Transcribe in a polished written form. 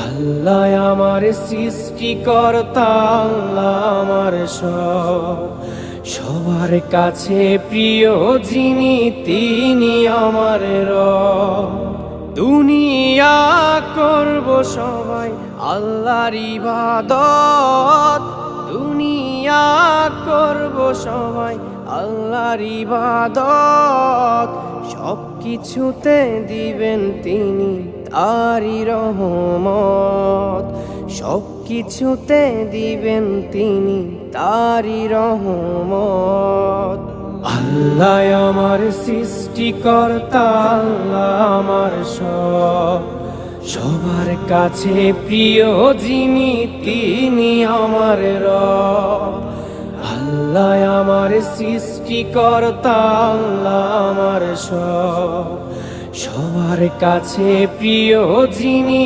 আল্লাহ আমার সৃষ্টিকর্তা, আল্লাহ আমার সব, সবার কাছে প্রিয় যিনি তিনি আমার রব। দুনিয়া করব সবাই আল্লাহর ইবাদত, দুনিয়া করব সবাই আল্লাহর ইবাদত, সব কিছুতে দিবেন তিনি তারি রহমত, সব কিছুতে দিবেন তিনি তারি রহমত। আল্লাহ আমার সৃষ্টিকর্তা, আল্লাহ আমার সব, সবার কাছে প্রিয় যিনি তিনি আমার রব। আল্লাহ আমার সৃষ্টিকর্তা, আল্লাহ আমার সব, সবার কাছে প্রিয় যিনি